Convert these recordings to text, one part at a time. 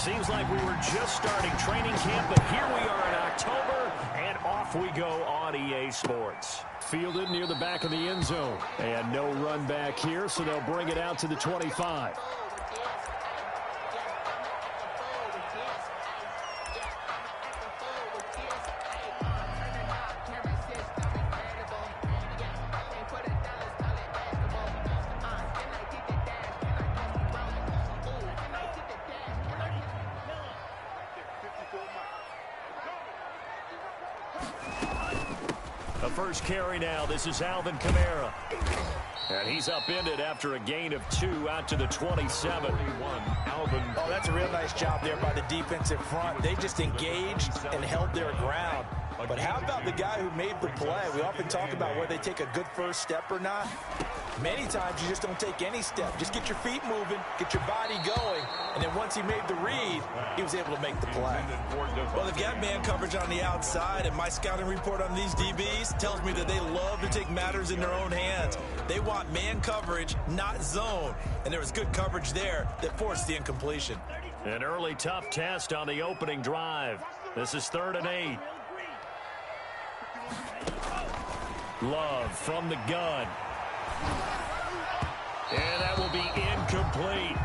Seems like we were just starting training camp, but here we are in October, and off we go on EA Sports. Fielded near the back of the end zone. And no run back here, so they'll bring it out to the 25. The first carry now. This is Alvin Kamara. And he's upended after a gain of 2 out to the 27. Oh, that's a real nice job there by the defensive front. They just engaged and held their ground. But how about the guy who made the play? We often talk about whether they take a good first step or not. Many times you just don't take any step. Just get your feet moving, get your body going, and then once he made the read, he was able to make the play. Well, they've got man coverage on the outside, and my scouting report on these DBs tells me that they love to take matters in their own hands. They want man coverage, not zone, and there was good coverage there that forced the incompletion. An early tough test on the opening drive. This is 3rd and 8. Love from the gun. And that will be incomplete.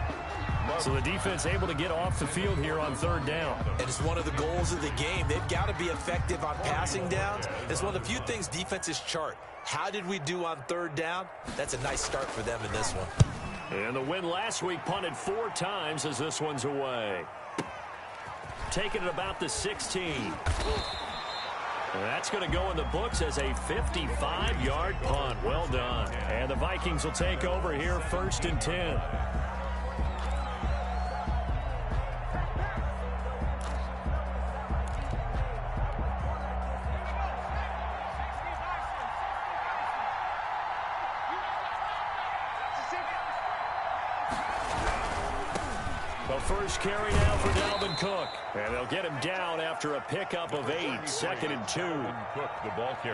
So the defense able to get off the field here on 3rd down. And it's one of the goals of the game. They've got to be effective on passing downs. It's one of the few things defenses chart. How did we do on 3rd down? That's a nice start for them in this one. And the win last week punted 4 times as this one's away. Taking it about the 16. And that's going to go in the books as a 55-yard punt. Well done. And the Vikings will take over here 1st and 10. The first carry now for Dalvin Cook. And they'll get him down after a pickup of 8. 2nd and 2.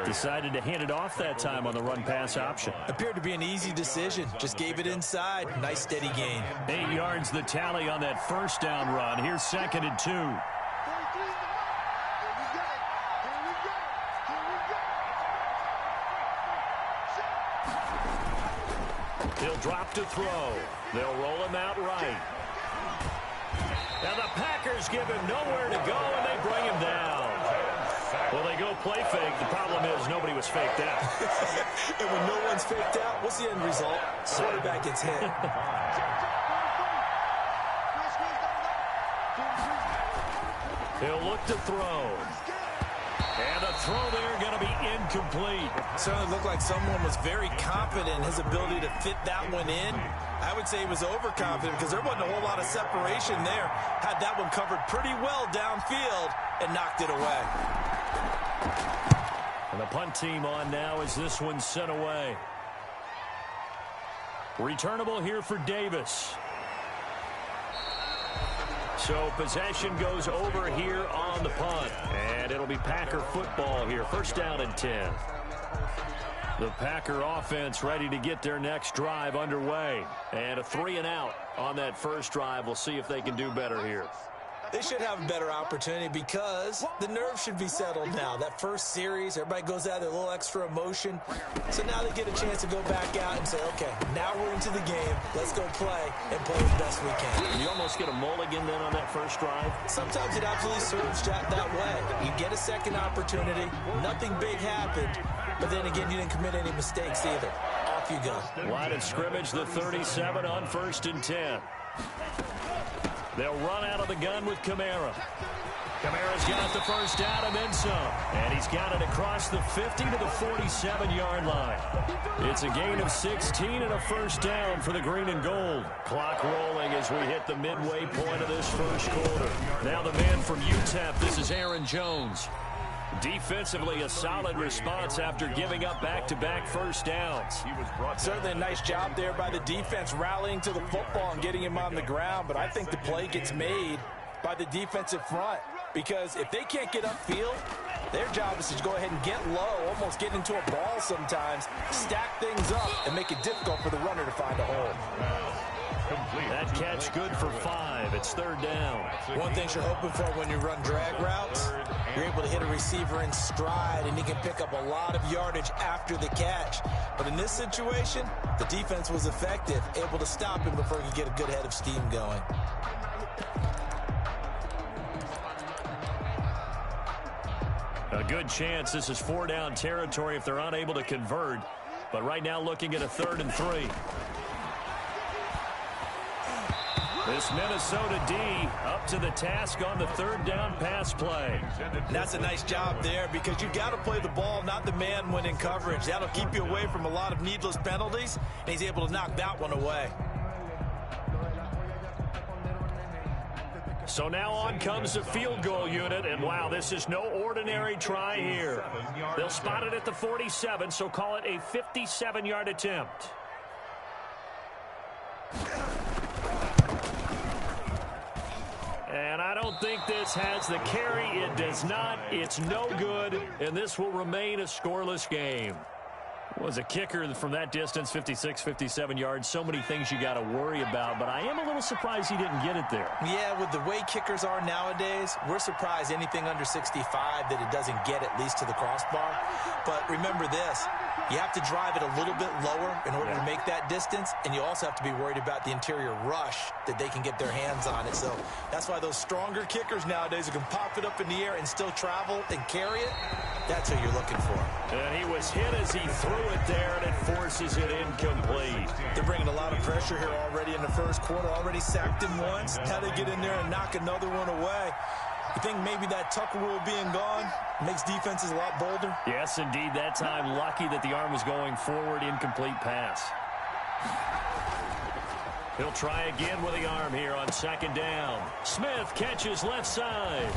Decided to hand it off that time on the run-pass option. Appeared to be an easy decision. Just gave it inside. Nice steady gain. 8 yards the tally on that first down run. Here's 2nd and 2. He'll drop to throw. They'll roll him out right. Now the Packers give him nowhere to go, and they bring him down. Well, they go play fake. The problem is nobody was faked out. And when no one's faked out, what's the end result? Quarterback gets hit. He'll look to throw. And the throw there going to be incomplete. Certainly looked like someone was very confident in his ability to fit that one in. I would say he was overconfident because there wasn't a whole lot of separation there. Had that one covered pretty well downfield and knocked it away. And the punt team on now as this one's sent away. Returnable here for Davis. So possession goes over here on the punt. And it'll be Packer football here. 1st down and 10. The Packer offense ready to get their next drive underway. And a 3 and out on that first drive. We'll see if they can do better here. They should have a better opportunity because the nerves should be settled now. That first series, everybody goes out there, a little extra emotion. So now they get a chance to go back out and say, okay, now we're into the game. Let's go play and play as best we can. You almost get a mulligan then on that first drive? Sometimes it absolutely serves that way. You get a second opportunity. Nothing big happened. But then again, you didn't commit any mistakes either. Off you go. Line of scrimmage, the 37 on 1st and 10. They'll run out of the gun with Kamara. Kamara's got the first down and then some. And he's got it across the 50 to the 47-yard line. It's a gain of 16 and a first down for the green and gold. Clock rolling as we hit the midway point of this first quarter. Now the man from UTEP, this is Aaron Jones. Defensively, a solid response after giving up back-to-back first downs. Certainly a nice job there by the defense rallying to the football and getting him on the ground, but I think the play gets made by the defensive front because if they can't get upfield, their job is to go ahead and get low, almost get into a ball sometimes, stack things up, and make it difficult for the runner to find a hole. That catch good for 5. 5. It's third down. One thing you're hoping for when you run drag routes, you're able to hit a receiver in stride, and he can pick up a lot of yardage after the catch. But in this situation, the defense was effective, able to stop him before he could get a good head of steam going. A good chance this is 4-down territory if they're unable to convert. But right now looking at a 3rd and 3. This Minnesota D up to the task on the 3rd down pass play. And that's a nice job there because you've got to play the ball, not the man when in coverage. That'll keep you away from a lot of needless penalties, and he's able to knock that one away. So now on comes the field goal unit, and wow, this is no ordinary try here. They'll spot it at the 47, so call it a 57-yard attempt. And I don't think this has the carry. It does not. It's no good, and this will remain a scoreless game. Was a kicker from that distance, 56, 57 yards. So many things you got to worry about, but I am a little surprised he didn't get it there. Yeah, with the way kickers are nowadays, we're surprised anything under 65 that it doesn't get at least to the crossbar. But remember this, you have to drive it a little bit lower in order to make that distance, and you also have to be worried about the interior rush that they can get their hands on it. So that's why those stronger kickers nowadays who can pop it up in the air and still travel and carry it, that's who you're looking for. And he was hit as he threw it there, and it forces it incomplete. They're bringing a lot of pressure here already in the first quarter. Already sacked him once. How they get in there and knock another one away. You think maybe that Tucker rule being gone makes defenses a lot bolder? Yes, indeed. That time, lucky that the arm was going forward. Incomplete pass. He'll try again with the arm here on 2nd down. Smith catches left side.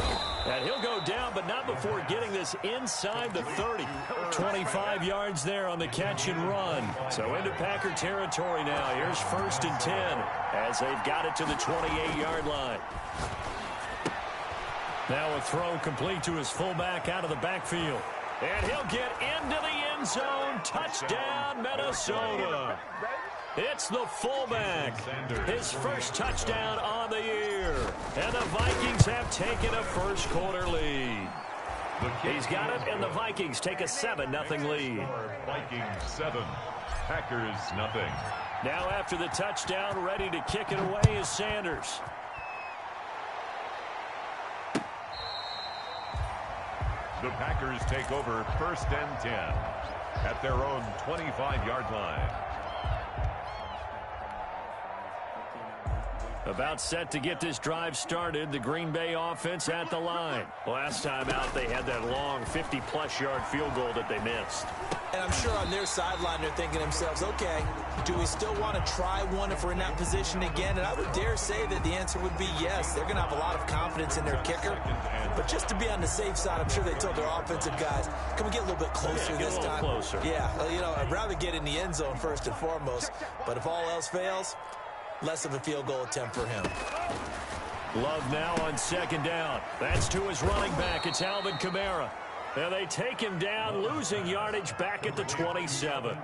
And he'll go down, but not before getting this inside the 30. 25 yards there on the catch and run. So into Packer territory now. Here's 1st and 10 as they've got it to the 28-yard line. Now a throw complete to his fullback out of the backfield. And he'll get into the end zone. Touchdown, Minnesota. It's the fullback. His first touchdown on the year. And the Vikings have taken a first quarter lead. He's got it, and the Vikings take a 7-0 lead. Vikings 7, Packers 0. Now after the touchdown, ready to kick it away is Sanders. The Packers take over 1st and 10 at their own 25-yard line. About set to get this drive started, the Green Bay offense at the line. Last time out, they had that long 50-plus yard field goal that they missed. And I'm sure on their sideline, they're thinking to themselves, okay, do we still want to try one if we're in that position again? And I would dare say that the answer would be yes. They're going to have a lot of confidence in their kicker. But just to be on the safe side, I'm sure they told their offensive guys, can we get a little bit closer this time? Closer. Yeah, well, you know, I'd rather get in the end zone first and foremost. But if all else fails, less of a field goal attempt for him. Love now on 2nd down. That's to his running back. It's Alvin Kamara. And they take him down, losing yardage back at the 27.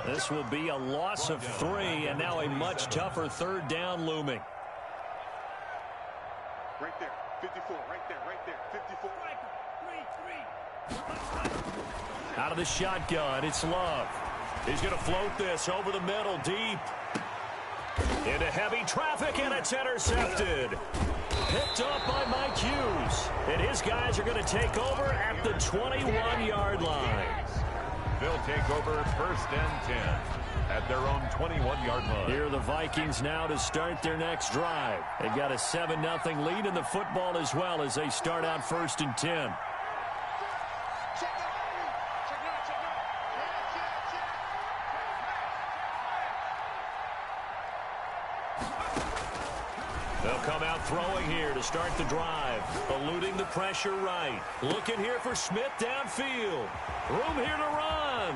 This will be a loss of 3, and now a much tougher 3rd down looming. Right there, 54, right there, 54. Out of the shotgun, it's Love. He's going to float this over the middle, deep. Into heavy traffic, and it's intercepted. Picked up by Mike Hughes. And his guys are going to take over at the 21-yard line. They'll take over 1st and 10 at their own 21-yard line. Here are the Vikings now to start their next drive. They've got a 7-0 lead in the football as well as they start out 1st and 10. They'll come out throwing here to start the drive. Eluding the pressure right. Looking here for Smith downfield. Room here to run.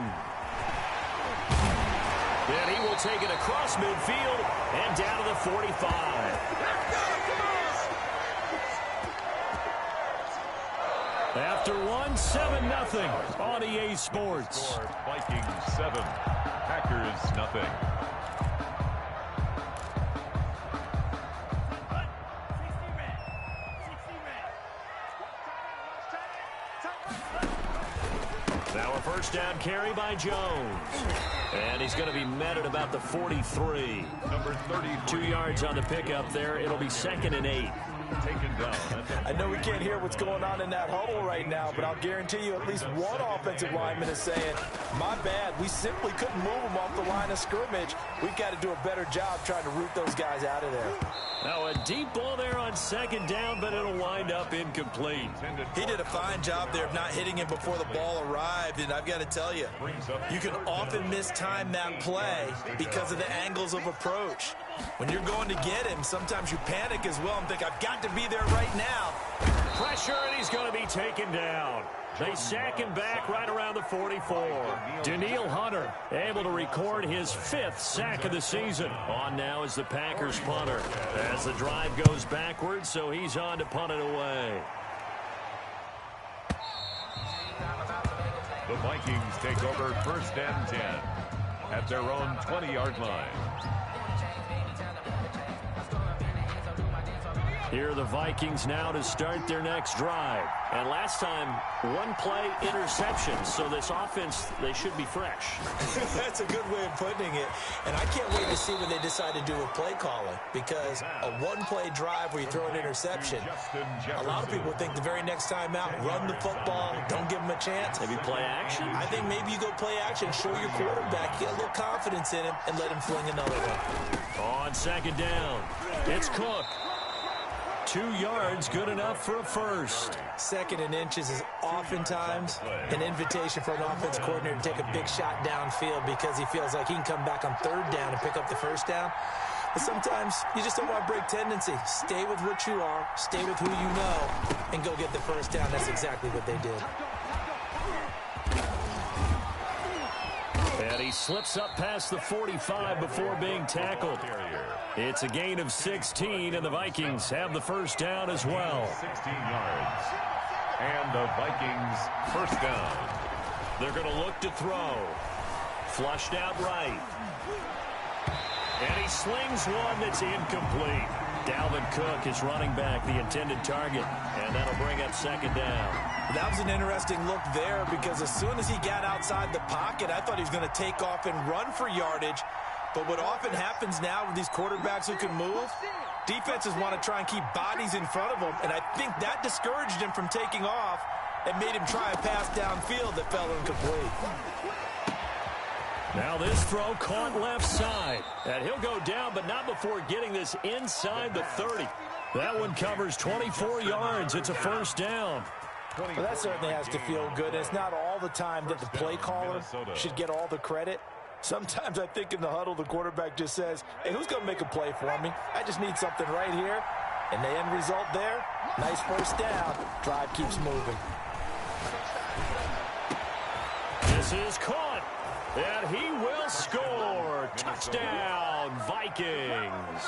And he will take it across midfield and down to the 45. After one, 7-0 on EA Sports. Vikings 7, Packers 0. first down carry by Jones. And he's going to be met at about the 43. Number 33. 2 yards on the pickup there. It'll be 2nd and 8. Taken down. I know we can't hear what's going on in that huddle right now, but I'll guarantee you at least one offensive lineman is saying, my bad, we simply couldn't move them off the line of scrimmage. We've got to do a better job trying to root those guys out of there. Now a deep ball there on 2nd down, but it'll wind up incomplete. He did a fine job there of not hitting him before the ball arrived, and I've got to tell you, you can often mistime that play because of the angles of approach. When you're going to get him, sometimes you panic as well and think, I've got to be there right now. Pressure, and he's going to be taken down. They sack him back right around the 44. Danielle Hunter able to record his 5th sack of the season. On now is the Packers punter as the drive goes backwards, so he's on to punt it away. The Vikings take over 1st and 10 at their own 20-yard line. Here are the Vikings now to start their next drive. And last time, 1 play interception. So this offense, they should be fresh. That's a good way of putting it. And I can't wait to see when they decide to do a play calling. Because a 1-play drive where you throw an interception, a lot of people think the very next time out, run the football, don't give them a chance. Maybe play action? I think maybe you go play action, show your quarterback, get a little confidence in him, and let him fling another one. On 2nd down, it's Cook. 2 yards, good enough for a first. 2nd and inches is oftentimes an invitation for an offense coordinator to take a big shot downfield because he feels like he can come back on 3rd down and pick up the first down. But sometimes you just don't want to break tendency. Stay with what you are, stay with who you know, and go get the first down. That's exactly what they did. And he slips up past the 45 before being tackled. It's a gain of 16, and the Vikings have the first down as well. 16 yards. And the Vikings first down. They're going to look to throw. Flushed out right. And he slings one that's incomplete. Dalvin Cook is running back, the intended target, and that'll bring up 2nd down. That was an interesting look there because as soon as he got outside the pocket, I thought he was going to take off and run for yardage. But what often happens now with these quarterbacks who can move, defenses want to try and keep bodies in front of them, and I think that discouraged him from taking off and made him try a pass downfield that fell incomplete. Now this throw caught left side. And he'll go down, but not before getting this inside the 30. That one covers 24 yards. It's a first down. Well, that certainly has to feel good. It's not all the time that the play caller should get all the credit. Sometimes I think in the huddle, the quarterback just says, hey, who's going to make a play for me? I just need something right here. And the end result there, nice first down. Drive keeps moving. This is caught. And he will score. Touchdown, Vikings.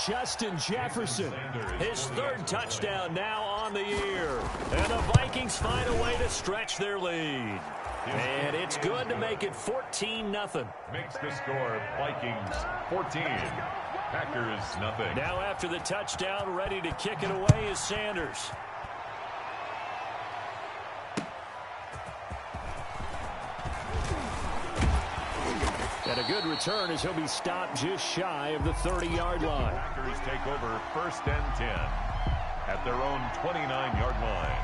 Justin Jefferson, his 3rd touchdown now on the year. And the Vikings find a way to stretch their lead. And it's good to make it 14-0. Makes the score Vikings 14. Packers nothing. Now after the touchdown, ready to kick it away is Sanders. And a good return as he'll be stopped just shy of the 30-yard line. Packers take over 1st and 10 at their own 29-yard line.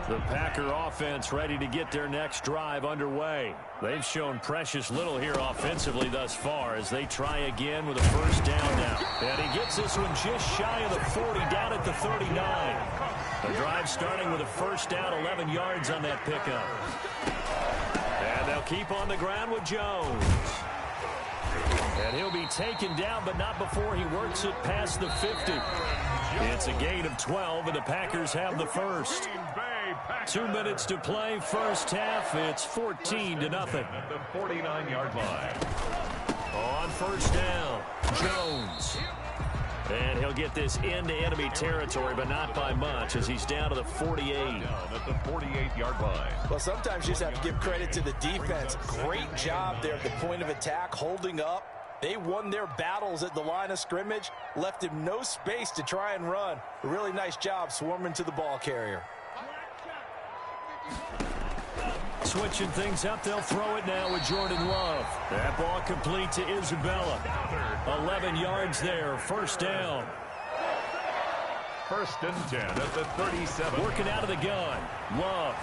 The Packer offense ready to get their next drive underway. They've shown precious little here offensively thus far as they try again with a first down now. And he gets this one just shy of the 40, down at the 39. The drive starting with a first down, 11 yards on that pickup. And they'll keep on the ground with Jones. And he'll be taken down, but not before he works it past the 50. It's a gain of 12, and the Packers have the first. 2 minutes to play, first half. It's 14-0. At the 49-yard line. On first down, Jones. And he'll get this into enemy territory, but not by much as he's down to the 48. Down at the 48-yard line. Well, sometimes you just have to give credit to the defense. Great job there at the point of attack, holding up, They won their battles at the line of scrimmage, left him no space to try and run. A really nice job swarming to the ball carrier. Switching things up, they'll throw it now with Jordan Love. That ball complete to Isabella. 11 yards there, first down. First and 10 at the 37. Working out of the gun. Love.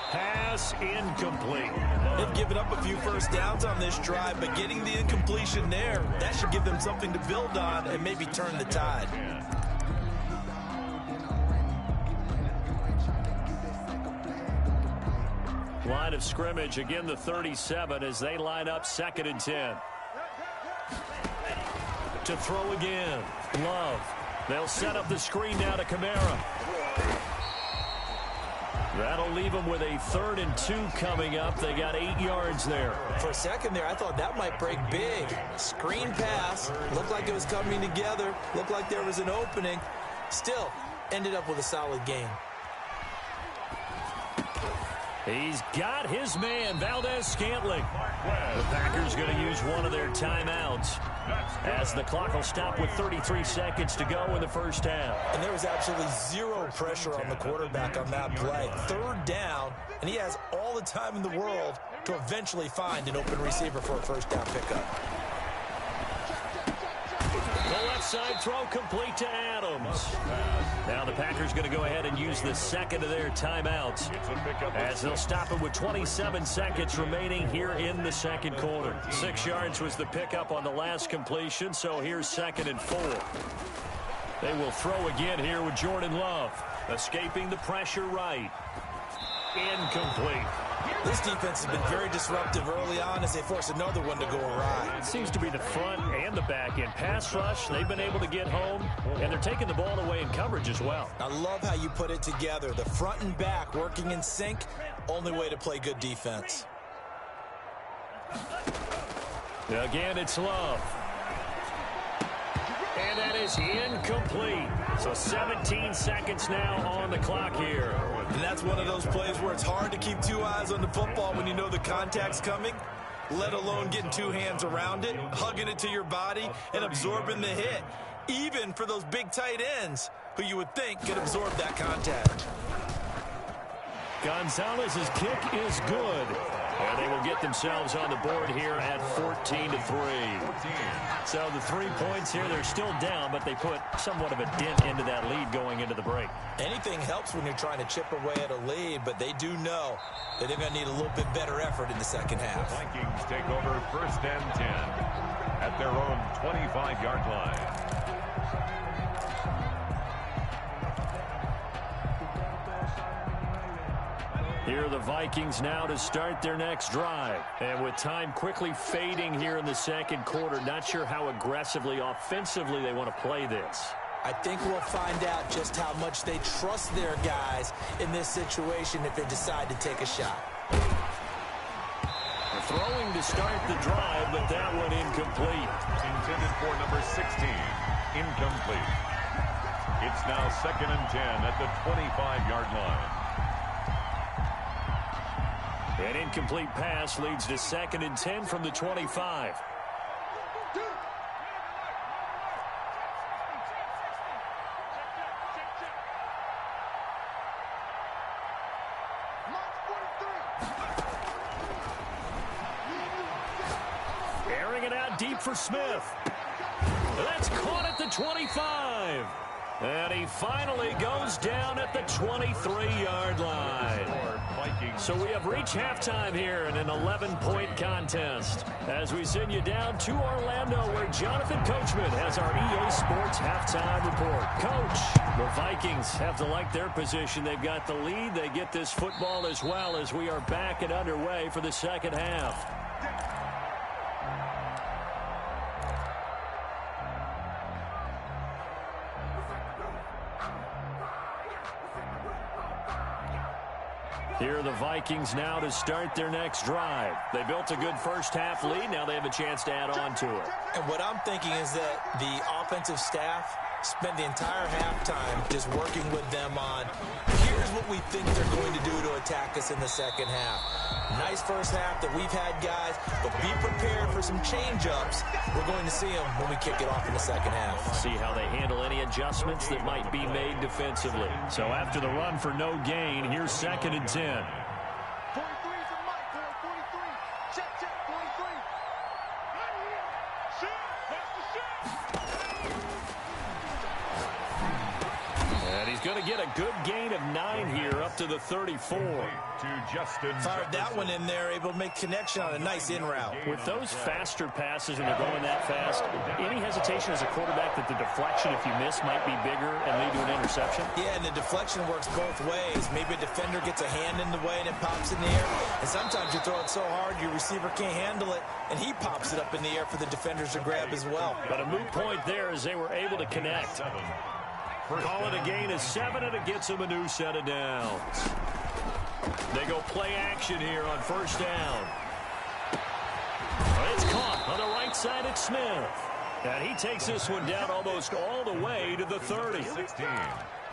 Pass incomplete. They've given up a few first downs on this drive, but getting the incompletion there, that should give them something to build on and maybe turn the tide. Line of scrimmage, again the 37 as they line up 2nd and 10. To throw again. Love. They'll set up the screen now to Kamara. That'll leave them with a 3rd and 2 coming up. They got 8 yards there. For a second there, I thought that might break big. Screen pass. Looked like it was coming together. Looked like there was an opening. Still, ended up with a solid game. He's got his man, Valdez-Scantling. The Packers going to use one of their timeouts as the clock will stop with 33 seconds to go in the first half. And there was absolutely zero pressure on the quarterback on that play. 3rd down, and he has all the time in the world to eventually find an open receiver for a first down pickup. The left side throw complete to Adams. Now the Packers going to go ahead and use the 2nd of their timeouts as they'll stop it with 27 seconds remaining here in the 2nd quarter. 6 yards was the pickup on the last completion, so here's 2nd and 4. They will throw again here with Jordan Love. Escaping the pressure right. Incomplete. This defense has been very disruptive early on as they force another one to go awry. It seems to be the front and the back end. Pass rush, they've been able to get home, and they're taking the ball away in coverage as well. I love how you put it together. The front and back working in sync, only way to play good defense. Again, it's Love. And that is incomplete. So 17 seconds now on the clock here. And that's one of those plays where it's hard to keep 2 eyes on the football when you know the contact's coming, let alone getting 2 hands around it, hugging it to your body, and absorbing the hit. Even for those big tight ends who you would think could absorb that contact. Gonzalez's kick is good. And they will get themselves on the board here at 14-3. So the 3 points here, they're still down, but they put somewhat of a dent into that lead going into the break. Anything helps when you're trying to chip away at a lead, but they do know that they're going to need a little bit better effort in the second half. The Vikings take over 1st and 10 at their own 25-yard line. Here are the Vikings now to start their next drive. And with time quickly fading here in the 2nd quarter, not sure how aggressively, offensively they want to play this. I think we'll find out just how much they trust their guys in this situation if they decide to take a shot. Throwing to start the drive, but that one incomplete. Intended for number 16. Incomplete. It's now 2nd and 10 at the 25-yard line. An incomplete pass leads to 2nd and 10 from the 25. Airing it out deep for Smith. That's caught at the 25. And he finally goes down at the 23-yard line. So we have reached halftime here in an 11-point contest as we send you down to Orlando where Jonathan Coachman has our EA Sports halftime report. Coach, the Vikings have to like their position. They've got the lead. They get this football as well as we are back and underway for the second half. Here are the Vikings now to start their next drive. They built a good first half lead. Now they have a chance to add on to it. And what I'm thinking is that the offensive staff spent the entire halftime just working with them on, here's what we think they're going to do to attack us in the second half. Nice first half that we've had, guys, but be prepared for some change-ups, we're going to see them when we kick it off in the second half. See how they handle any adjustments that might be made defensively. So after the run for no gain, here's 2nd and 10. 43 is a Mike, 43. Check, 43. Right here. Shoot. That's the shot. And he's going to get a good gain of 9 here up to the 34. To Justin Fired that one in there, able to make connection on a nice in route. With those faster passes and they're going that fast, any hesitation as a quarterback that the deflection, if you miss, might be bigger and lead to an interception? Yeah, and the deflection works both ways. Maybe a defender gets a hand in the way and it pops in the air. And sometimes you throw it so hard your receiver can't handle it, and he pops it up in the air for the defenders to grab as well. But a moot point there as they were able to connect. Call it a gain of 7, and it gets them a new set of downs. They go play action here on 1st down. It's caught on the right side at Smith. And he takes this one down almost all the way to the 30. 16.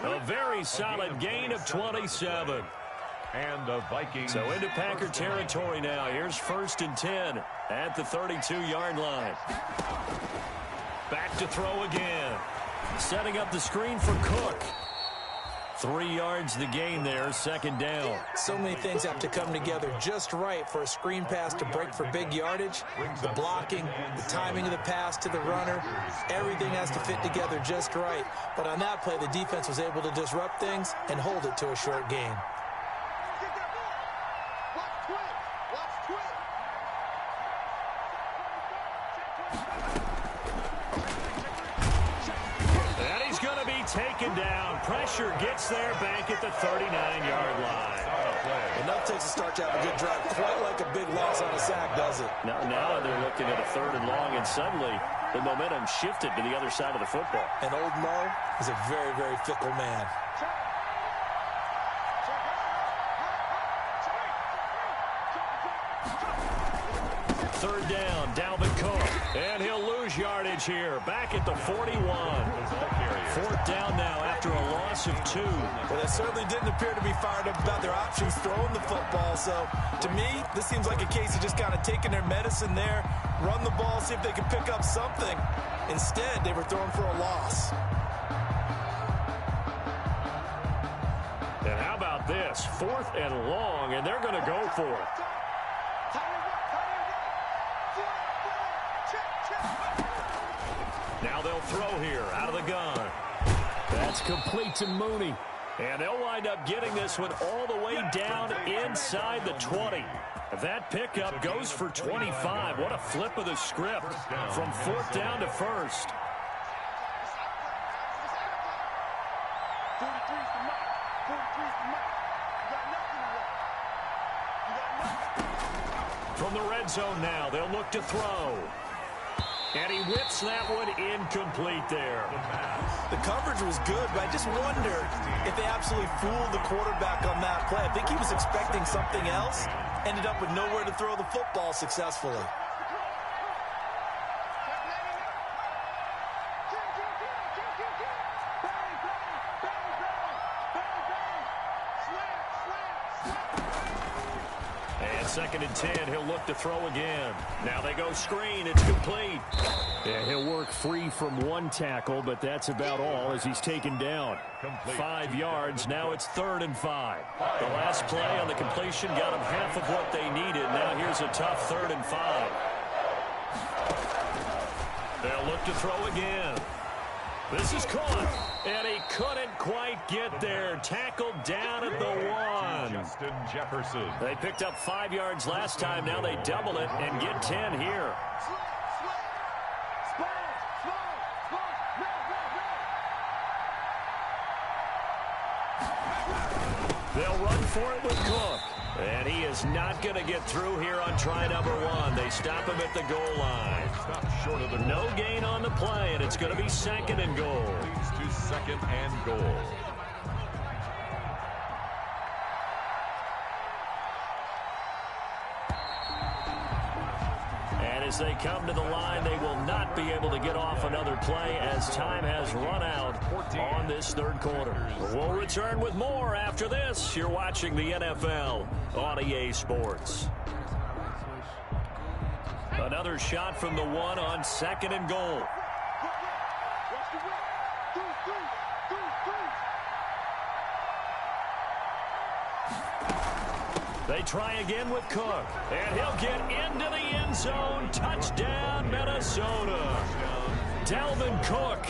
A very solid gain of 27. And the Vikings. So into Packer territory now. Here's 1st and 10 at the 32-yard line. Back to throw again. Setting up the screen for Cook. 3 yards the gain there, 2nd down. So many things have to come together just right for a screen pass to break for big yardage. The blocking, the timing of the pass to the runner, everything has to fit together just right. But on that play, the defense was able to disrupt things and hold it to a short gain. Taken down. Pressure gets there back at the 39-yard line. Enough takes a start to have a good drive. Quite like a big loss on a sack, does it? Now they're looking at a 3rd and long, and suddenly the momentum shifted to the other side of the football. And old Mo is a very, very fickle man. 3rd down, Dalvin Cook. And he'll lose yardage here. Back at the 41. 4th down now after a loss of 2. Well, they certainly didn't appear to be fired up about their options throwing the football. So, to me, this seems like a case of just kind of taking their medicine there, run the ball, see if they can pick up something. Instead, they were throwing for a loss. And how about this? 4th and long, and they're going to go for it. Now they'll throw here out of the gun. That's complete to Mooney. And they'll wind up getting this one all the way down inside the 20. That pickup goes for 25. What a flip of the script from 4th down to 1st. From the red zone now, they'll look to throw. And he whips that one incomplete there. The coverage was good, but I just wonder if they absolutely fooled the quarterback on that play. I think he was expecting something else, ended up with nowhere to throw the football successfully. And 2nd and 10, he'll look to throw again. Now they go screen, it's complete. Yeah, he'll work free from 1 tackle, but that's about all as he's taken down. 5 yards, now it's 3rd and 5. The last play on the completion got them half of what they needed. Now here's a tough 3rd and 5. They'll look to throw again. This is caught, and he couldn't quite get there. Tackled down at the 1. Justin Jefferson. They picked up 5 yards last time. Now they double it and get 10 here. They'll run for it with Cook. And he is not going to get through here on try number 1. They stop him at the goal line. Short of the No gain on the play, and it's going to be 2nd and goal. leads to 2nd and goal. And as they come to the line, they will not be able to get off another play as time has run out on this 3rd quarter. We'll return with more after this. You're watching the NFL on EA Sports. Another shot from the one on 2nd and goal. Watch the whip. Three. They try again with Cook. And he'll get into the end zone. Touchdown, Minnesota. Dalvin Cook,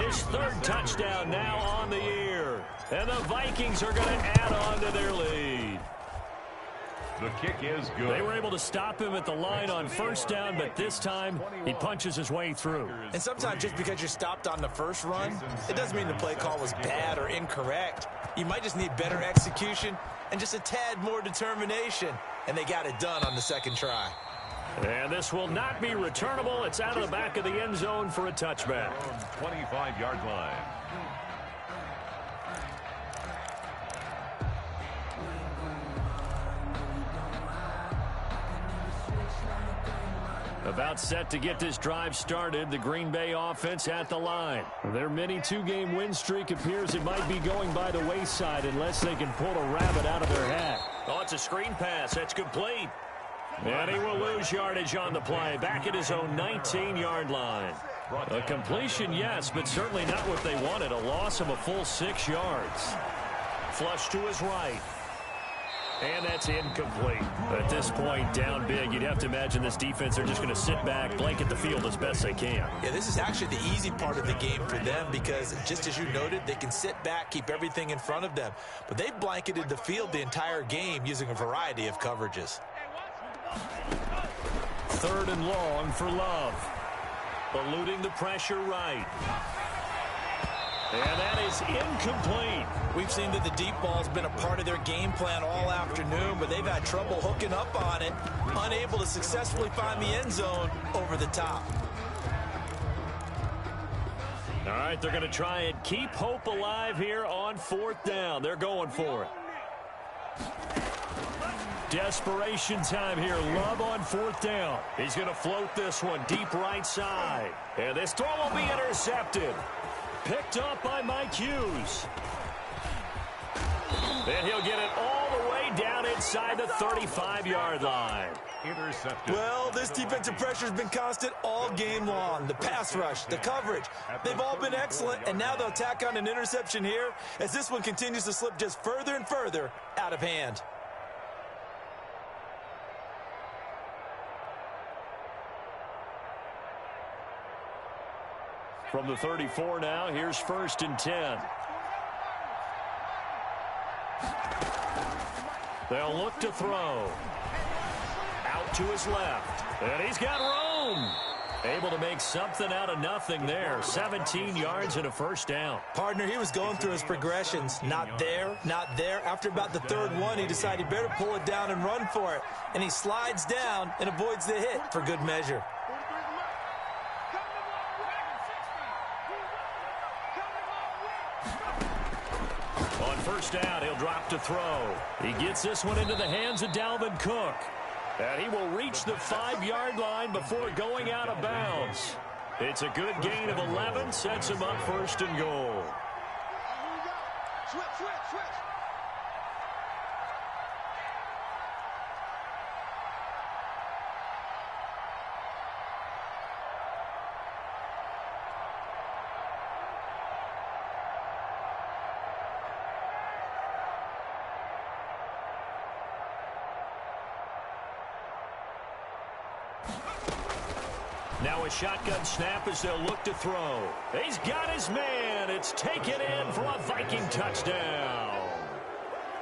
his 3rd touchdown now on the year. And the Vikings are going to add on to their lead. The kick is good. They were able to stop him at the line on 1st down, but this time he punches his way through. And sometimes just because you're stopped on the first run, it doesn't mean the play call was bad or incorrect. You might just need better execution and just a tad more determination. And they got it done on the 2nd try. And this will not be returnable. It's out of the back of the end zone for a touchback. 25-yard line. About set to get this drive started, the Green Bay offense at the line. Their mini 2-game win streak appears it might be going by the wayside unless they can pull a rabbit out of their hat. Oh, it's a screen pass. That's complete. And he will lose yardage on the play, back at his own 19-yard line. A completion, yes, but certainly not what they wanted. A loss of a full 6 yards. Flush to his right. And that's incomplete. At this point, down big, you'd have to imagine this defense are just going to sit back, blanket the field as best they can. Yeah, this is actually the easy part of the game for them because, just as you noted, they can sit back, keep everything in front of them. But they've blanketed the field the entire game using a variety of coverages. 3rd and long for Love. Eluding the pressure right. And that is incomplete. We've seen that the deep ball's been a part of their game plan all afternoon, but they've had trouble hooking up on it, unable to successfully find the end zone over the top. All right, they're going to try and keep hope alive here on 4th down. They're going for it. Desperation time here. Love on 4th down. He's going to float this one deep right side. And this throw will be intercepted. Picked up by Mike Hughes. And he'll get it all the way down inside the 35-yard line. Intercepted. Well, this defensive pressure has been constant all game long. The pass rush, the coverage, they've all been excellent, and now they'll tack on an interception here as this one continues to slip just further and further out of hand. From the 34 now, here's 1st and 10. They'll look to throw. Out to his left. And he's got room. Able to make something out of nothing there. 17 yards and a 1st down. Partner, he was going through his progressions. Not there, not there. After about the 3rd one, he decided he better pull it down and run for it. And he slides down and avoids the hit for good measure. On 1st down, he'll drop to throw. He gets this one into the hands of Dalvin Cook. And he will reach the 5-yard line before going out of bounds. It's a good gain of 11, sets him up 1st and goal. Switch. Now a shotgun snap as they'll look to throw. He's got his man. It's taken in for a Viking touchdown.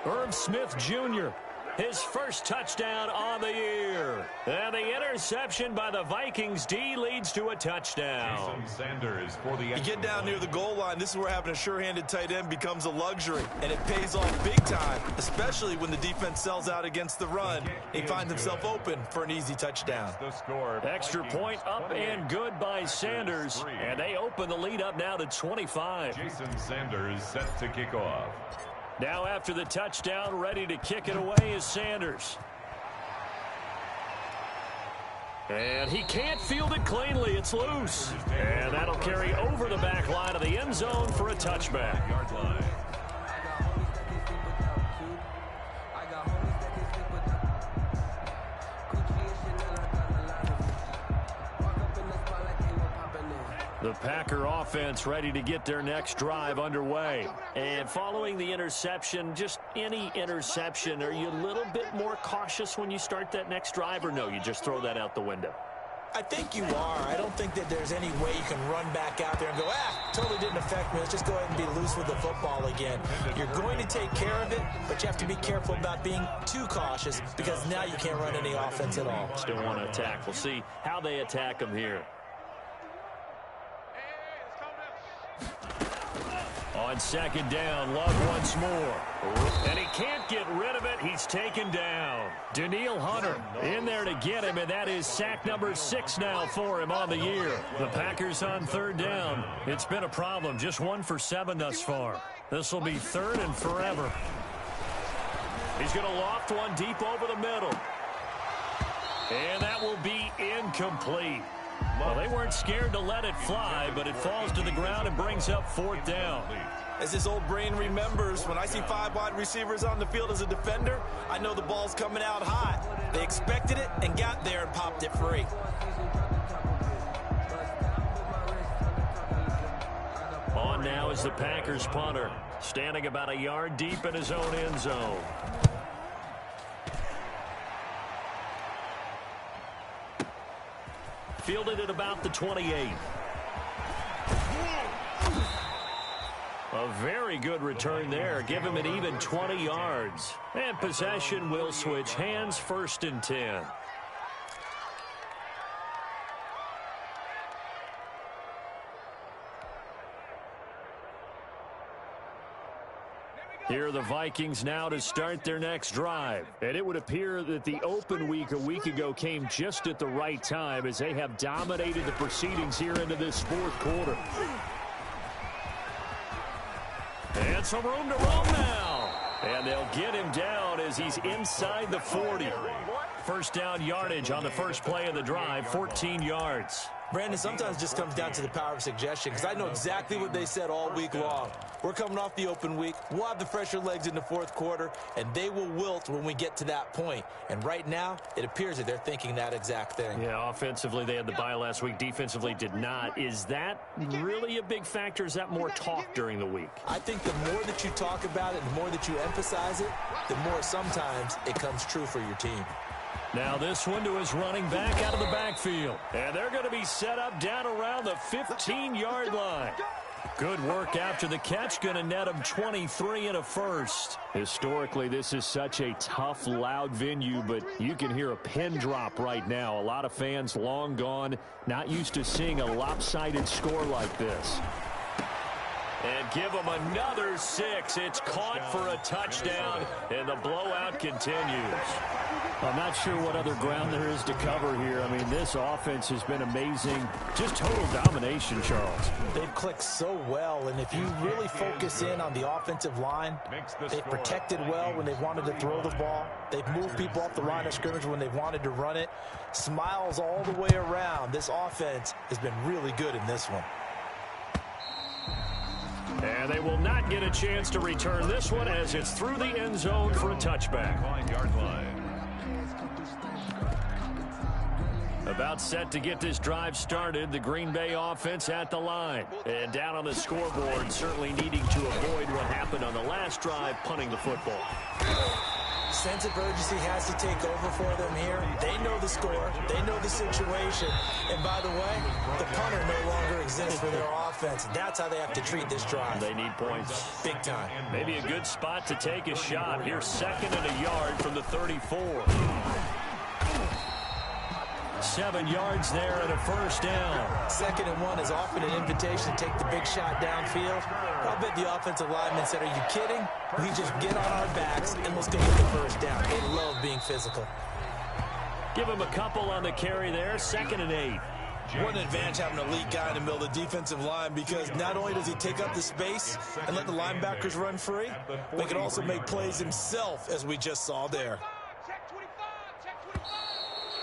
Irv Smith Jr., his 1st touchdown on the year. And the interception by the Vikings D leads to a touchdown. Jason Sanders for the... You get down near the goal line, this is where having a sure-handed tight end becomes a luxury. And it pays off big time, especially when the defense sells out against the run. He finds himself open for an easy touchdown. The score. Extra point up and good by Sanders. And they open the lead up now to 25. Jason Sanders set to kick off. Now after the touchdown, ready to kick it away is Sanders. And he can't field it cleanly. It's loose. And that'll carry over the back line of the end zone for a touchback. Yard line. The Packer offense ready to get their next drive underway. And following the interception, just any interception, are you a little bit more cautious when you start that next drive, or no, you just throw that out the window? I think you are. I don't think that there's any way you can run back out there and go, totally didn't affect me. Let's just go ahead and be loose with the football again. You're going to take care of it, but you have to be careful about being too cautious because now you can't run any offense at all. Still want to attack. We'll see how they attack them here. On second down, Love once more. And he can't get rid of it. He's taken down. Danielle Hunter in there to get him, and that is sack number 6 now for him on the year. The Packers on third down. It's been a problem. Just 1 for 7 thus far. This will be third and forever. He's going to loft one deep over the middle. And that will be incomplete. Well, they weren't scared to let it fly, but it falls to the ground and brings up fourth down. As his old brain remembers, when I see 5 wide receivers on the field as a defender, I know the ball's coming out hot. They expected it and got there and popped it free. On now is the Packers punter, standing about a yard deep in his own end zone. Fielded at about the 28. A very good return there. Give him an even 20 yards. And possession will switch hands, 1st and 10. Here are the Vikings now to start their next drive. And it would appear that the open week a week ago came just at the right time as they have dominated the proceedings here into this 4th quarter. And some room to roam now. And they'll get him down as he's inside the 40. First down yardage on the first play of the drive, 14 yards. Brandon, sometimes it just comes down to the power of suggestion because I know exactly what they said all week long. We're coming off the open week. We'll have the fresher legs in the 4th quarter, and they will wilt when we get to that point. And right now, it appears that they're thinking that exact thing. Yeah, offensively, they had the bye last week. Defensively, did not. Is that really a big factor? Is that more talk during the week? I think the more that you talk about it, the more that you emphasize it, the more sometimes it comes true for your team. Now this one to his running back out of the backfield. And they're going to be set up down around the 15-yard line. Good work after the catch. Going to net him 23 and a first. Historically, this is such a tough, loud venue, but you can hear a pin drop right now. A lot of fans long gone, not used to seeing a lopsided score like this. And give them another 6. It's caught for a touchdown, and the blowout continues. I'm not sure what other ground there is to cover here. I mean, this offense has been amazing. Just total domination, Charles. They've clicked so well, and if you really focus in on the offensive line, they've protected well when they've wanted to throw the ball. They've moved people off the line of scrimmage when they've wanted to run it. Smiles all the way around. This offense has been really good in this one. And they will not get a chance to return this one as it's through the end zone for a touchback. 9-yard line. About set to get this drive started, the Green Bay offense at the line. And down on the scoreboard, certainly needing to avoid what happened on the last drive, punting the football. Sense of urgency has to take over for them here. They know the score. They know the situation. And by the way, the punter no longer exists for their offense. That's how they have to treat this drive. They need points. Big time. Maybe a good spot to take a shot. Here's 2nd and a yard from the 34. 7 yards there and a first down. 2nd and 1 is often an invitation to take the big shot downfield. I bet the offensive lineman said, are you kidding? We just get on our backs and let's go get the first down. They love being physical. Give him a couple on the carry there. 2nd and 8. What an advantage having an elite guy in the middle of the defensive line, because not only does he take up the space and let the linebackers run free, but he can also make plays himself, as we just saw there.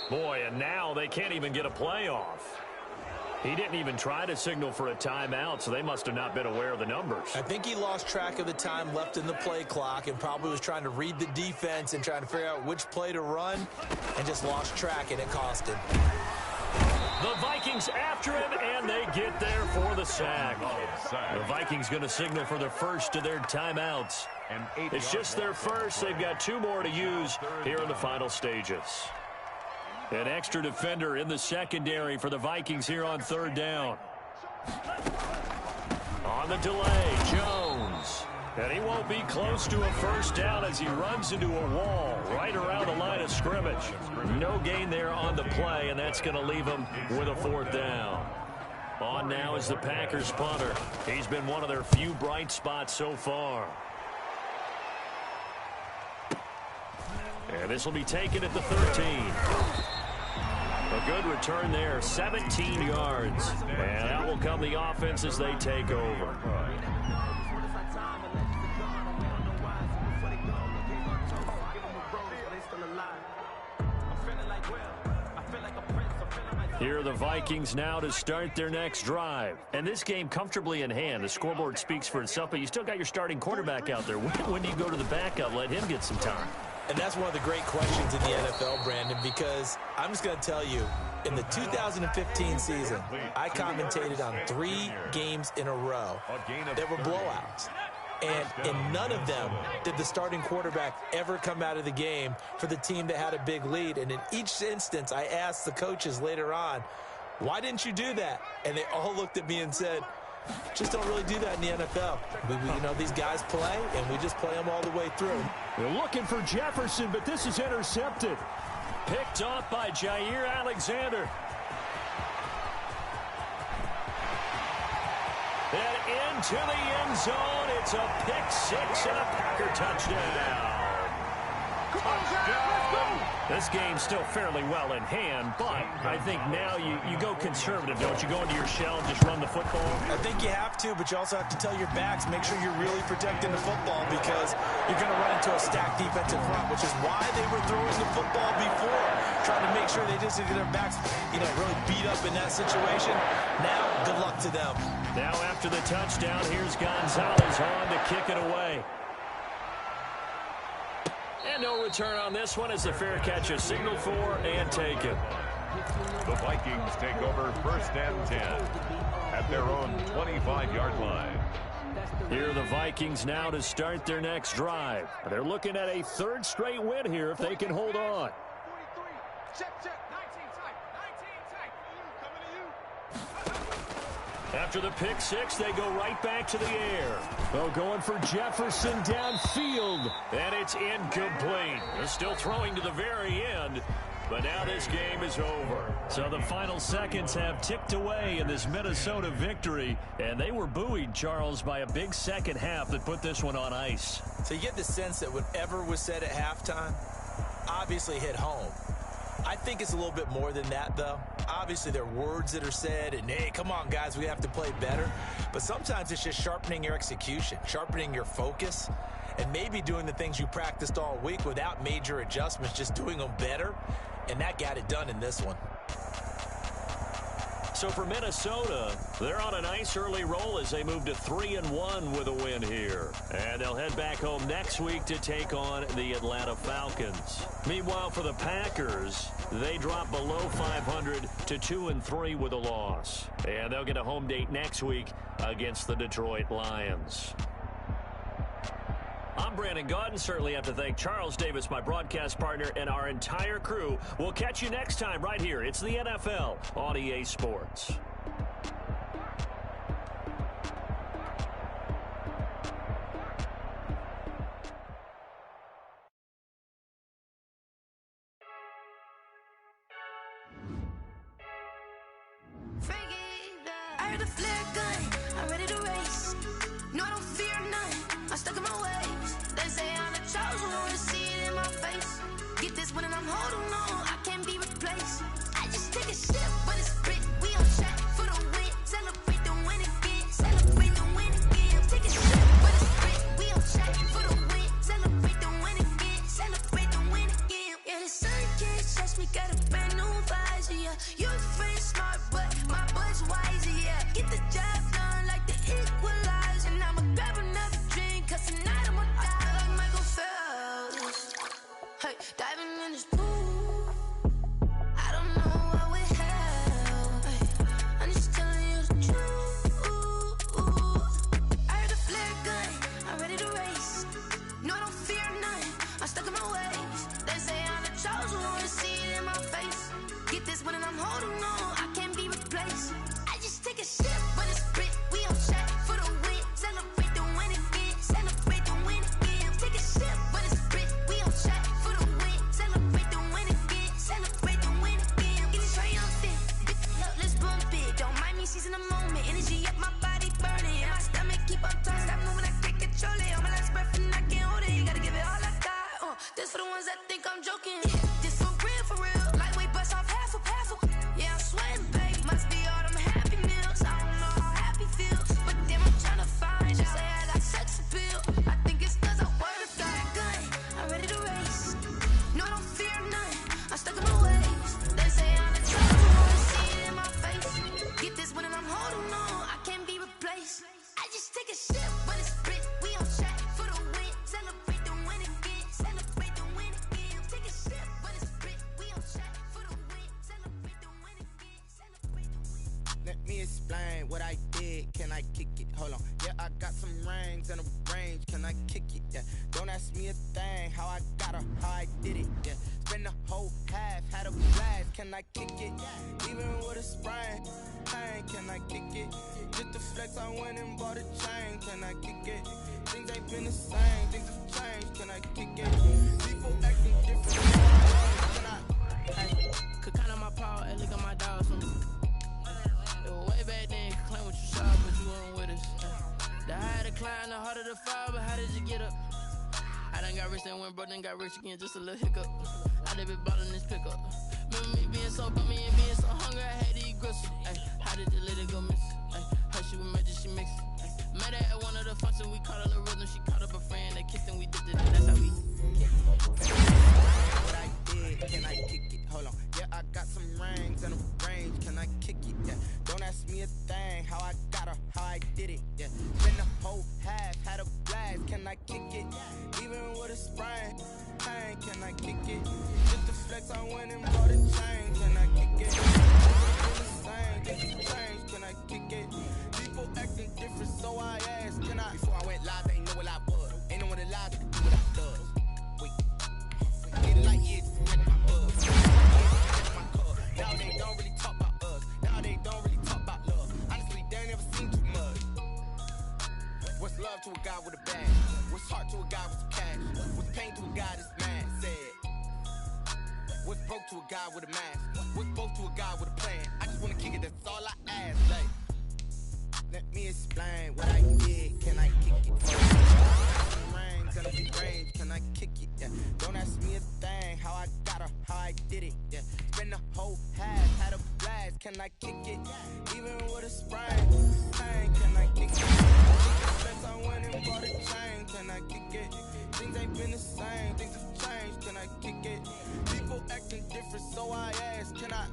Boy, and now they can't even get a play off. He didn't even try to signal for a timeout, so they must have not been aware of the numbers. I think he lost track of the time left in the play clock and probably was trying to read the defense and trying to figure out which play to run and just lost track, and it cost him. The Vikings Vikings after him, and they get there for the sack. The Vikings going to signal for the first of their timeouts. It's just their first. They've got 2 more to use here in the final stages. An extra defender in the secondary for the Vikings here on 3rd down. On the delay, Jones. And he won't be close to a first down as he runs into a wall right around the line of scrimmage. No gain there on the play, and that's going to leave him with a 4th down. On now is the Packers punter. He's been one of their few bright spots so far. And this will be taken at the 13. A good return there, 17 yards. And out will come the offense as they take over. Here are the Vikings now to start their next drive. And this game comfortably in hand. The scoreboard speaks for itself, but you still got your starting quarterback out there. When do you go to the backup? Let him get some time. And that's one of the great questions in the NFL, Brandon, because I'm just going to tell you, in the 2015 season, I commentated on 3 games in a row that were blowouts. And in none of them did the starting quarterback ever come out of the game for the team that had a big lead. And in each instance, I asked the coaches later on, why didn't you do that? And they all looked at me and said, just don't really do that in the NFL. You know, these guys play, and we just play them all the way through. They're looking for Jefferson, but this is intercepted. Picked off by Jair Alexander. And into the end zone. It's a pick-6 and a Packer touchdown. This game's still fairly well in hand, but I think now you go conservative, don't you? Go into your shell and just run the football? I think you have to, but you also have to tell your backs, make sure you're really protecting the football because you're going to run into a stacked defensive front, which is why they were throwing the football before, trying to make sure they just get their backs, really beat up in that situation. Now, good luck to them. Now after the touchdown, here's Gonzalez on to kick it away. And no return on this one as the fair catch is signaled for and taken. The Vikings take over 1st and 10 at their own 25-yard line. Here are the Vikings now to start their next drive. They're looking at a 3rd straight win here if they can hold on. 43. Check, check. 19 tight. 19 tight. Coming to you. After the pick-6, they go right back to the air. Oh, going for Jefferson downfield. And it's incomplete. They're still throwing to the very end. But now this game is over. So the final seconds have ticked away in this Minnesota victory. And they were buoyed, Charles, by a big second half that put this one on ice. So you get the sense that whatever was said at halftime obviously hit home. I think it's a little bit more than that, though. Obviously, there are words that are said, and, hey, come on, guys, we have to play better. But sometimes it's just sharpening your execution, sharpening your focus, and maybe doing the things you practiced all week without major adjustments, just doing them better. And that got it done in this one. So for Minnesota, they're on a nice early roll as they move to 3-1 with a win here. And they'll head back home next week to take on the Atlanta Falcons. Meanwhile, for the Packers, they drop below 500 to 2-3 with a loss. And they'll get a home date next week against the Detroit Lions. I'm Brandon Gaudin. Certainly have to thank Charles Davis, my broadcast partner, and our entire crew. We'll catch you next time right here. It's the NFL on EA Sports. I heard the flare gun, I'm ready to race. No, I don't fear none, I'm stuck in my ways. They say I'm the chosen one, to see it in my face. Get this one and I'm holding on, I can't be replaced. I just take a sip, but it's split, we on track for the win. Celebrate the win again, celebrate the win again. Take a sip, but it's split, we on track for the win. Celebrate the win again, celebrate the win again. Yeah, the sun can't touch me, got a brand new visor, yeah. You're friend smart, but my bud's wiser, yeah. Get the job done like the equalizer. And I'ma grab another drink, cause tonight I'ma die like Michael Phelps. Hey, diving in this pool, I don't know what we have. Hey, I'm holding on, I can't be replaced. I just take a sip, but it's spit. We on track for the win. Celebrate the win again. Celebrate the win again. Take a sip, but it's spit. We on track for the win. Celebrate the win again. Celebrate the win again. Get it triumphant. Look, let's bump it. Don't mind me seizing the moment. Energy up my body burning. And my stomach keep on turning. Stop moving, I can't control it. On my last breath and I can't hold it. You gotta give it all I got. This for the ones that think I'm joking. This for real. Lightweight bust off half a. Yeah, I'm sweating, babe. Must be all them happy meals. I don't know how happy feels, but damn, I'm trying to find out. Say I got sex appeal. I think it's cause I word of God. Gun, I'm ready to race. No, I don't fear none. I'm stuck in my ways. They say I'm the chosen one. See it in my face. Get this one and I'm holding on. I can't be replaced. I just take a sip, but it's spit. We on track for the win. Celebrate the win again. Celebrate the win again. Take a sip, but it's spit. We on track for the win. Celebrate the win again. Celebrate the win. Let me explain what I did. Can I kick it? Hold on. Yeah, I got some rings and a range. Can I kick it? Yeah. Don't ask me a thing. How I got her, how I did it. Yeah. Spend the whole half, had a blast. Can I kick it? Even with a sprain. Pain, can I kick it? Just the flex, I went and bought a chain. Can I kick it? Things ain't been the same. Things have changed. Can I kick it? People acting different. Can I? Hey, could count on my power and look at my dogs. Way back then, could claim what you saw, but you weren't with us. The higher the climb, the harder the fall, but how did you get up? I done got rich, then went broke, then got rich again, just a little hiccup. I done been ballin' this pickup. Remember me being so bummy and being so hungry, I had to eat gristle. Ay, how did you let it go miss? Ay, how she was magic, she mixed. Met her at one of the functions, we caught her the rhythm, she caught up a friend, they kissed and we did it, that's how we kick it. What I did, can I kick it? Hold on. Yeah, I got some rings and a range. Can I kick it? Yeah. Don't ask me a thing. How I got her, how I did it. Yeah. Spend the whole half, had a blast. Can I kick it? Even with a sprain. Pain, can I kick it? Just the flex, I went and bought a chain. Can I kick it? It's the same, things have changed. Can I kick it? People acting different, so I asked. Can I? Before I went live, they ain't know what I was. Ain't no one alive to do what I does. Wait. Need a light, yeah, just to catch my buzz. Now they don't really talk about us. Now they don't really talk about love. Honestly, they ain't never seen too much. What's love to a guy with a bag? What's heart to a guy with some cash? What's pain to a guy that's mad? Said. What's broke to a guy with a mask? What's both to a guy with a plan? I just wanna kick it, that's all I ask. Like, let me explain what I did. Can I kick it? Rings and a range. Can I kick it? Yeah. Don't ask me a thing. How I got her, how I did it. Yeah. Spend the whole half, had a blast. Can I kick it? Even with a sprain. Pain, can I kick it? Flex, I went and bought a chain. Can I kick it? Things ain't been the same. Things have changed. Can I kick it? People acting different, so I asked. Can I?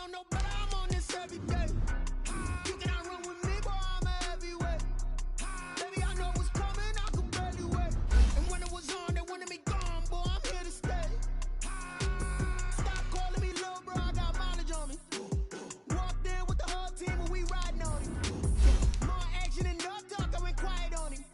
No, but I'm on this every day. You cannot run with me, boy, I'm a heavyweight. Baby, I know what's coming, I could barely wait. And when it was on, they wanted me gone, boy, I'm here to stay. Stop calling me little bro, I got mileage on me. Walked in with the whole team and we riding on him. More action and no talk, I went quiet on him.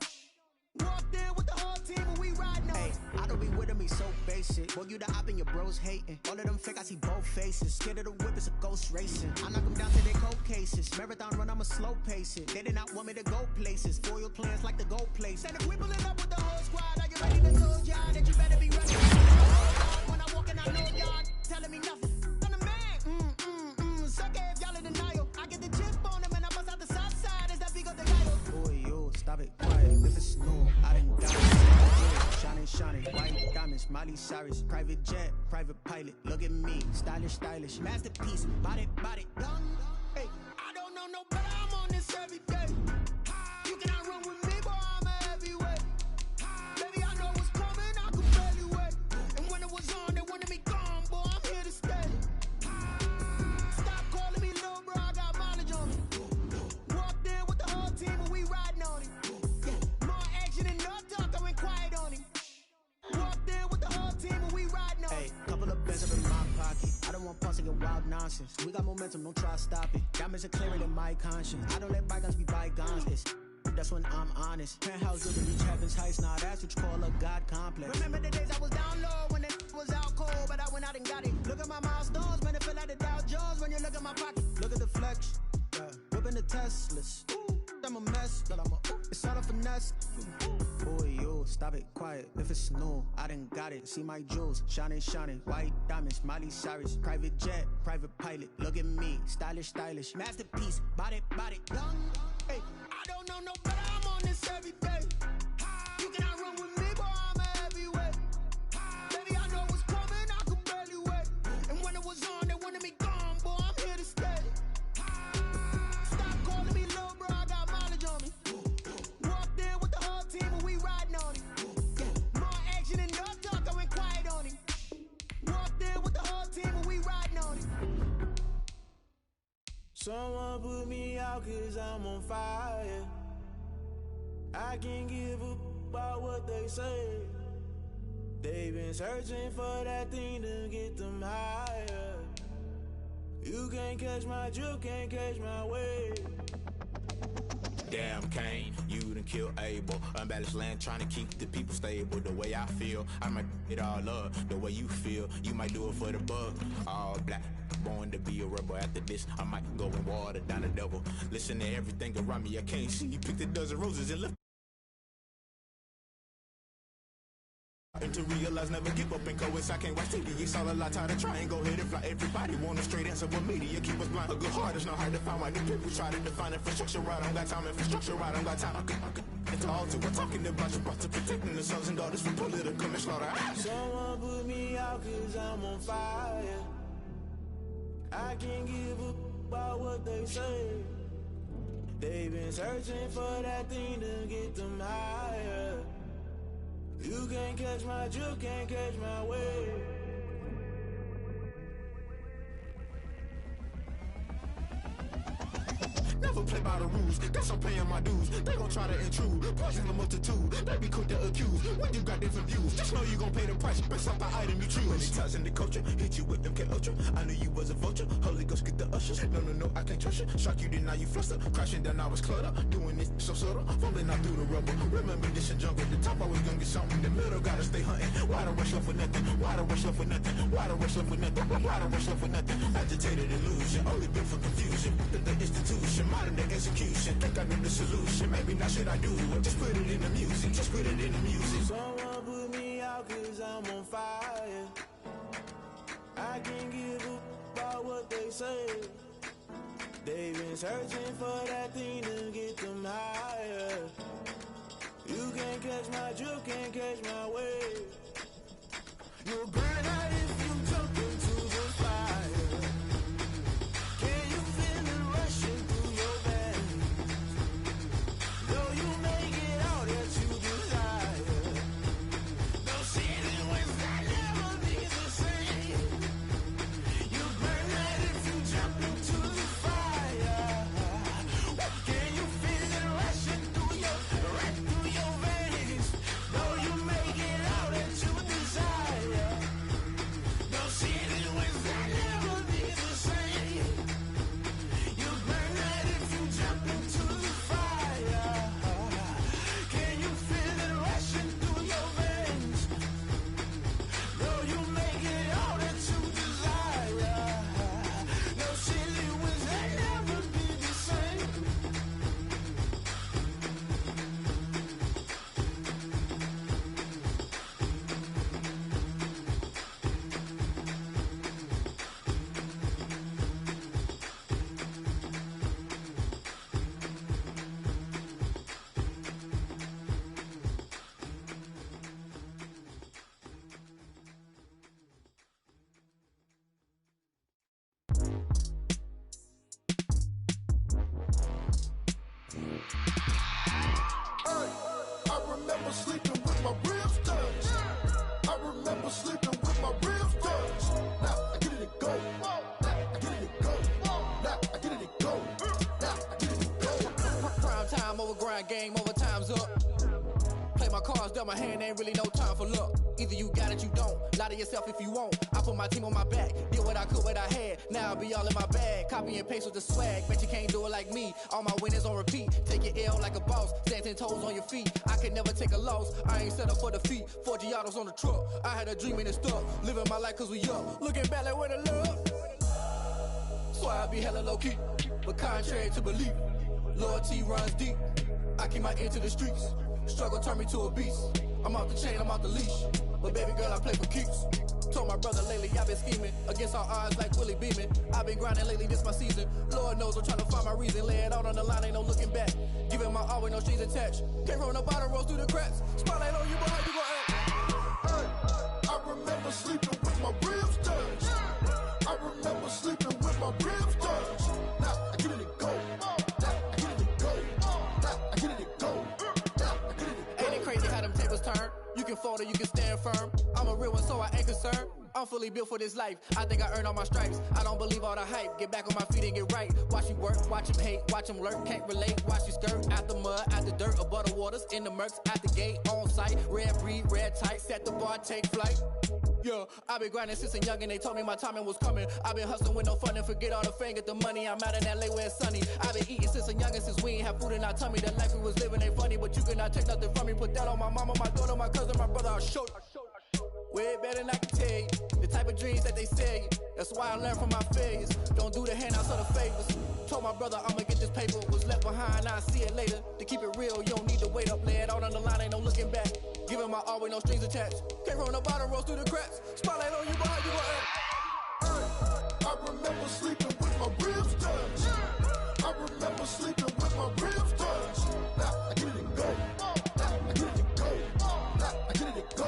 Walked in with the whole team and we riding on him. I don't be with him, he's so basic. Boy, you the op and your bros hating. All of them fake, I see both faces. Scared of the whip, it's a ghost racing. I knock them down to their cold cases. Marathon run, I'ma slow pace it. They did not want me to go places. Foil plans like the gold place. And if we pulling up with the whole squad, are you ready to tell y'all that you better be ready? When I walk in, I know y'all telling me nothing. I'm the man. Suck it if y'all in denial. I get the chip on them and I bust out the south side. Is that big of the guy? Boy, yo, stop it, quiet. If it's snow, I done got it. Shining, white diamonds, Miley Cyrus, private jet, private pilot. Look at me, stylish, masterpiece, body, done. Hey, I don't know no better, I'm on this every day. You cannot run with me, boy, I'm a heavyweight. Baby, I talking wild nonsense. We got momentum, don't try to stop it. Diamonds are clearer than my conscience. I don't let bygones be bygones. It's that's when I'm honest. Penthouse looking reach heaven's heights. Nah, that's what you call a God complex. Remember the days I was down low when it was out cold, but I went out and got it. Look at my milestones, man, it feel like the Dow Jones when you look at my pocket. Look at the flex, yeah. Whipping the Teslas. Ooh, I'm a mess, but it's all a finesse. Boy, you stop it, quiet. If it's new, I done got it. See my jewels, shining, shining. White diamonds, Miley Cyrus. Private jet, private pilot. Look at me, stylish, stylish. Masterpiece, body, young. Hey, I don't know no better. I'm on this every day. You cannot run with me, boy. I'm a heavyweight. Baby, I know what's coming. I could barely wait. And when it was on, they wanted me gone, boy. I'm here to stay. Stop calling me little bro. I got mileage on me. Walked in with the whole team and we riding on it. More action and no talk. I went quiet on him. Walked in with the whole team and we riding on it. Someone put me out 'cause I'm on fire. I can't give up about what they say. They've been searching for that thing to get them higher. You can't catch my drift, can't catch my wave. Damn, Kane, you done killed Abel. Unbalanced land, trying to keep the people stable. The way I feel, I might it all up. The way you feel, you might do it for the bug. All black, born to be a rebel. After this, I might go and water down the devil. Listen to everything around me, I can't see. You picked a dozen roses and left. And to realize never give up and go. I can't watch TV. It's all a lot time to try and go ahead and fly. Everybody want a straight answer, but media keep us blind. A good heart is not hard to find. Why do people try to define infrastructure right? I don't got time. Infrastructure right, I don't got time. I could it's all to we're talking about you, about to protecting the sons and daughters from political manslaughter. Someone put me out 'cause I'm on fire. I can't give up about what they say. They've been searching for that thing to get them higher. You can't catch my drift, can't catch my wave. Never play by the rules, guess I'm paying my dues. They gon' try to intrude, poison the multitude. They be quick to accuse, when you got different views. Just know you gon' pay the price, based off the item you choose. Many times in the culture, hit you with MK Ultra. I knew you was a vulture, Holy Ghost get the ushers. No, I can't trust you. Shock you, then now you fluster. Crashing down, I was cluttered. Doing this so subtle, falling out through the rubble. Remember this in jungle, the top always gonna get something. The middle gotta stay hunting. Why the rush left for nothing? Why the rush left for nothing? Why the rush left for nothing? Why the rush left for nothing? Agitated illusion, only built for confusion. The institution, modern day execution. Think I know the solution. Maybe not should I do it? Just put it in the music. Just put it in the music. Someone put me out 'cause I'm on fire. I can't give up about what they say. They've been searching for that thing to get them higher. You can't catch my drift, can't catch my wave. You'll burn out if you jump into the fire. Can you feel it rushing through your veins? Though you make it all that you desire. No ceiling when that never be the same. You burn out if you jump into the fire. Can you feel it rushing through your veins? Though you make it all that you desire. dealt my hand, ain't really no time for luck. Either you got it, you don't. Lie to yourself if you won't. I put my team on my back, did what I could, what I had. Now I be all in my bag, copy and paste with the swag. Bet you can't do it like me. All my winners on repeat. Take your L like a boss, stand 10 toes on your feet. I can never take a loss. I ain't set up for defeat. 4 Giottos on the truck. I had a dream and it stuck. Living my life cause we up. Looking back like where the love. So I be hella low key, but contrary to belief, loyalty runs deep. I keep my ear to the streets. Struggle turned me to a beast. I'm off the chain, I'm off the leash. But baby girl, I play for keeps. Told my brother lately, I've been scheming against all odds like Willie Beeman. I've been grinding lately, this my season. Lord knows I'm trying to find my reason. Lay it out on the line, ain't no looking back. Giving my all with no strings attached. Came from the bottom, rose through the cracks. Spotlight on you, boy, how you gon' act? Hey, I remember sleeping with my ribs touched. I remember sleeping with my ribs touched. Now I get it and go. Now I get it and go. Now I get it and go. Now I get it and go. Ain't it crazy how them tables turn? You can fold or you can stand firm. I'm a real one, so I ain't concerned. I'm fully built for this life. I think I earned all my stripes. I don't believe all the hype. Get back on my feet and get right. Watch you work, watch him hate, watch him lurk. Can't relate, watch you skirt. Out the mud, out the dirt, above the waters, in the murks, at the gate, on site. Red breed, red tight, set the bar, take flight. Yeah, I been grinding since a young and they told me my timing was coming. I been hustling with no fun and forget all the fame, get the money. I'm out in LA where it's sunny. I been eating since a young and since we ain't have food in our tummy. The life we was living ain't funny, but you cannot take nothing from me. Put that on my mama, my daughter, my cousin, my brother, I'll show you. Way better than I can tell you. The type of dreams that they sell you. That's why I learned from my failures. Don't do the handouts or the favors. Told my brother I'ma get this paper. Was left behind, I'll see it later. To keep it real, you don't need to wait up. Lay it out on the line, ain't no looking back. Giving my all with no strings attached. Came from the bottom, rose through the cracks. Spotlight on you, boy, how you gon' act? Hey, I remember sleeping with my ribs touched. I remember sleeping with my ribs touched. Now I get it and go. Now I get it and go. Now I get it and go.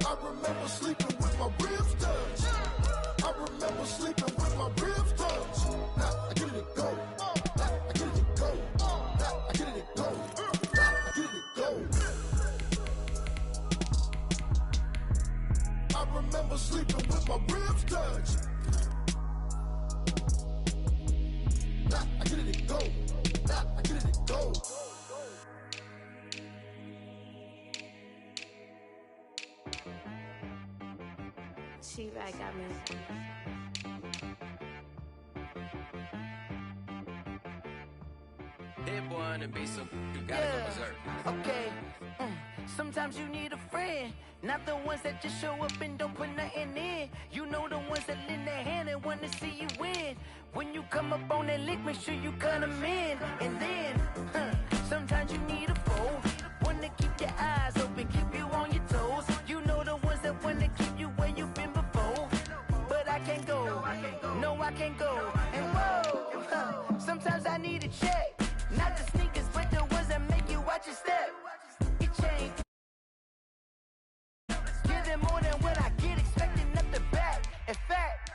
I remember sleeping with my ribs touched. I remember sleeping with my ribs touched. Now I get it and go. Now I get it and go. Now I get it and go. Now I get it and go. I remember sleeping with my ribs touched. Now I get it and go. Now I get it and go. She back got me. Hit boy on the beat, so you gotta go berserk. Okay. Sometimes you need a friend, not the ones that just show up and don't put nothing in. You know the ones that lend their hand and wanna see you win. When you come up on that lick, make sure you cut them in. And then, sometimes you need a foe, one to keep your eyes open, keep you on your toes. You know the ones that wanna keep you where you've been before. But I can't go, no I can't go. And whoa, sometimes I need a check. Not the sneakers, but the ones that make you watch your step. It changed. Give them more than what I get, expecting nothing back. In fact,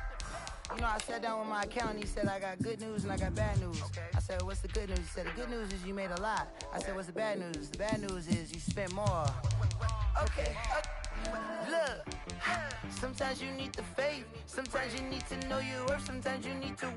you know, I sat down with my accountant, he said, I got good news and I got bad news. I said, what's the good news? He said, the good news is you made a lot. I said, what's the bad news? The bad news is you spent more. Okay. Look, sometimes you need the faith, sometimes you need to know your worth, sometimes you need to